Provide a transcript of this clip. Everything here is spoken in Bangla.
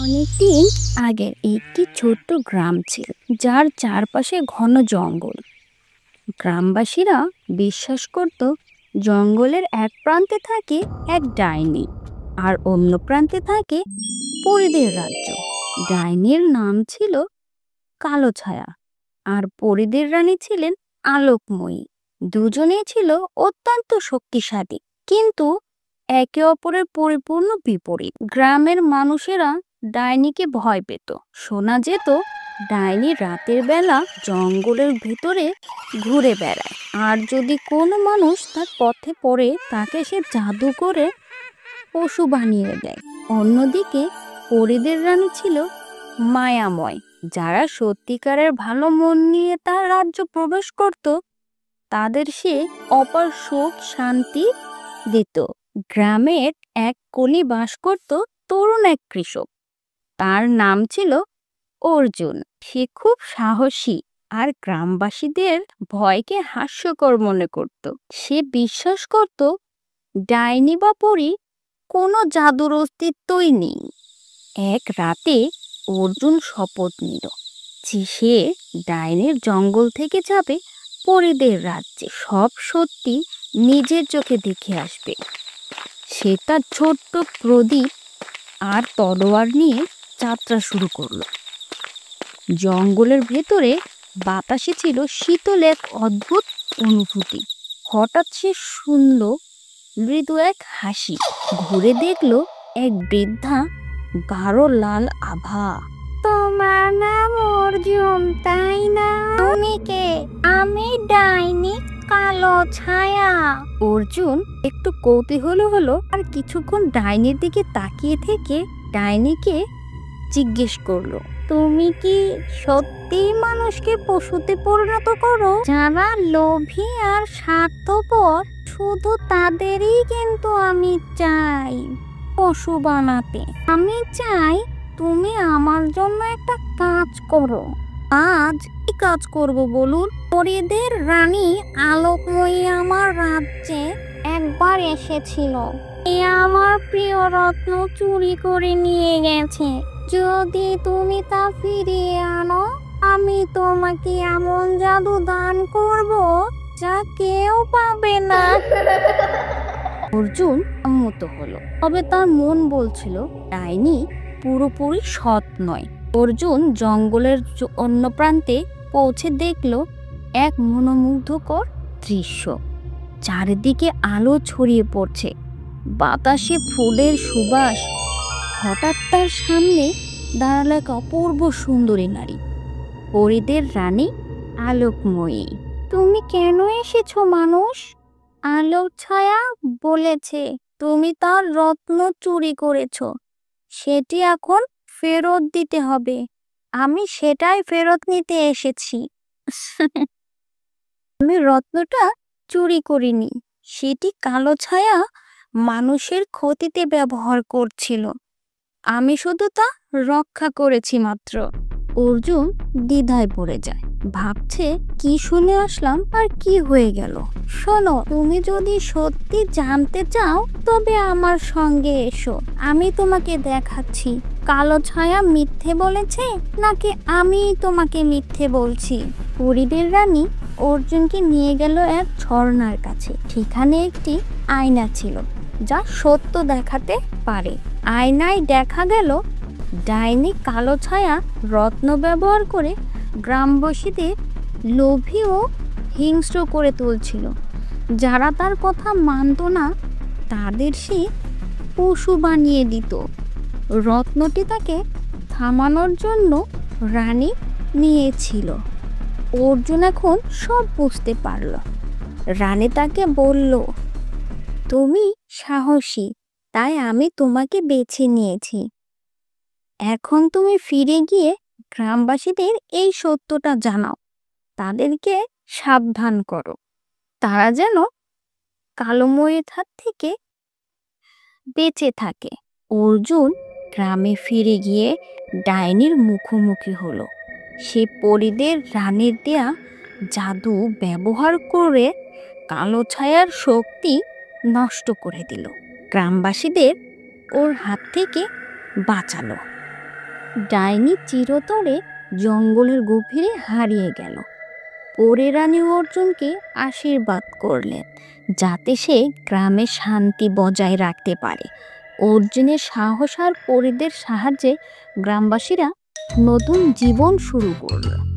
অনেকদিন আগের একটি ছোট্ট গ্রাম ছিল, যার চারপাশে ঘন জঙ্গল। গ্রামবাসীরা বিশ্বাস করত জঙ্গলের এক প্রান্তে থাকে এক ডাইনি, আর অন্য প্রান্তে থাকে পরিদের রাজ্য। ডাইনির নাম ছিল কালো ছায়া, আর পরিদের রানী ছিলেন আলোকময়ী। দুজনেই ছিল অত্যন্ত শক্তিশালী, কিন্তু একে অপরের পরিপূর্ণ বিপরীত। গ্রামের মানুষেরা ডাইনিকে ভয় পেত। শোনা যেত ডাইনি রাতের বেলা জঙ্গলের ভিতরে ঘুরে বেড়ায়, আর যদি কোনো মানুষ তার পথে পড়ে তাকে সে জাদু করে পশু বানিয়ে দেয়। অন্যদিকে পরিদের রানী ছিল মায়াময়। যারা সত্যিকারের ভালো মন নিয়ে তার রাজ্য প্রবেশ করত, তাদের সে অপার সুখ শান্তি দিত। গ্রামের এক কোণে বাস করত তরুণ এক কৃষক। তার নাম ছিল অর্জুন। সে খুব সাহসী আর গ্রামবাসীদের ভয়কে হাস্যকর মনে করত। সে বিশ্বাস করত ডাইনি বা পরী কোনো জাদুর অস্তিত্বই নেই। এক রাতে অর্জুন শপথ নিল যে সে ডাইনির জঙ্গল থেকে যাবে পরীদের রাজ্যে, সব সত্যি নিজের চোখে দেখে আসবে। সে তার ছোট্ট প্রদীপ আর তলোয়ার নিয়ে যাত্রা শুরু করলো। জঙ্গলের ভেতরে বাতাসে ছিল শীতল এক অদ্ভুত অনুভূতি। হঠাৎ সে শুনল মৃদু এক হাসি। ঘুরে দেখলো এক বৃদ্ধা, গাঢ় লাল আভা। তোমার নাম অর্জুন, তাই না? তুমি কে? আমি ডাইনি কালো ছায়া। অর্জুন একটু কৌতূহল হলো, আর কিছুক্ষণ ডাইনির দিকে তাকিয়ে থেকে ডাইনিকে জিজ্ঞেস করলো, তুমি কি সত্যি মানুষকে পশুতে পরিণত করো? যারা লোভী আর স্বার্থপর, শুধু তাদেরই কিন্তু আমি চাই পশু বানাতে। আমি চাই তুমি আমার জন্য একটা কাজ করো। আজ কি কাজ করব বলুন? পরীদের রানী আলোকময়ী আমার রাজ্যে একবার এসেছিল। এ আমার প্রিয় রত্ন চুরি করে নিয়ে গেছে। যদি তুমি তা ফিরিয়ে আনো, আমি তোমাকে এমন জাদু দান করব যা কেউ পাবে না। অর্জুন সম্মত হলো, তবে তার মন বলছিল ডাইনি পুরোপুরি সৎ নয়। অর্জুন জঙ্গলের অন্য প্রান্তে পৌঁছে দেখল এক মনোমুগ্ধকর দৃশ্য। চারিদিকে আলো ছড়িয়ে পড়ছে, বাতাসে ফুলের সুবাস। হঠাৎ তার সামনে দাঁড়ালো এক অপূর্ব সুন্দরী নারী, পরীদের রানী আলোকময়ী। তুমি কেন এসেছো মানুষ? আলোক ছায়া বলেছে তুমি তার রত্ন চুরি করেছো, সেটি এখন ফেরত দিতে হবে। আমি সেটাই ফেরত নিতে এসেছি। আমি রত্নটা চুরি করিনি, সেটি কালো ছায়া মানুষের ক্ষতিতে ব্যবহার করছিল। আমি শুধু তা রক্ষা করেছি মাত্র। অর্জুন দ্বিধায় পড়ে যায়, ভাবছে কি শুনে আসলাম আর কি হয়ে গেল। শোনো, তুমি যদি সত্যি জানতে চাও তবে আমার সঙ্গে এসো। আমি তোমাকে দেখাচ্ছি কালো ছায়া মিথ্যে বলেছে নাকি আমি তোমাকে মিথ্যে বলছি। পরীদের রানী অর্জুনকে নিয়ে গেল এক ঝর্ণার কাছে। সেখানে একটি আয়না ছিল যা সত্য দেখাতে পারে। আয়নায় দেখা গেল ডাইনি কালো ছায়া রত্ন ব্যবহার করে গ্রামবাসীদের লোভী ও হিংস্র করে তুলছিল। যারা তার কথা মানত না তাদের সে পশু বানিয়ে দিত। রত্নটি তাকে থামানোর জন্য রানী নিয়েছিল। অর্জুন এখন সব বুঝতে পারল। রানী তাকে বলল, তুমি সাহসী, তাই আমি তোমাকে বেছে নিয়েছি। এখন তুমি ফিরে গিয়ে গ্রামবাসীদের এই সত্যটা জানাও। তাদেরকে সাবধান করো, তারা যেন কালোময়ীর হাত থেকে বেঁচে থাকে। অর্জুন গ্রামে ফিরে গিয়ে ডাইনির মুখোমুখি হলো। সে পরীদের রানীর দেয়া জাদু ব্যবহার করে কালো ছায়ার শক্তি নষ্ট করে দিল। গ্রামবাসীদের ওর হাত থেকে বাঁচালো। ডাইনি চিরতরে জঙ্গলের গভীরে হারিয়ে গেল। পরে রানী অর্জুনকে আশীর্বাদ করলেন যাতে সে গ্রামে শান্তি বজায় রাখতে পারে। অর্জুনের সাহস আর পরীদের সাহায্যে গ্রামবাসীরা নতুন জীবন শুরু করলো।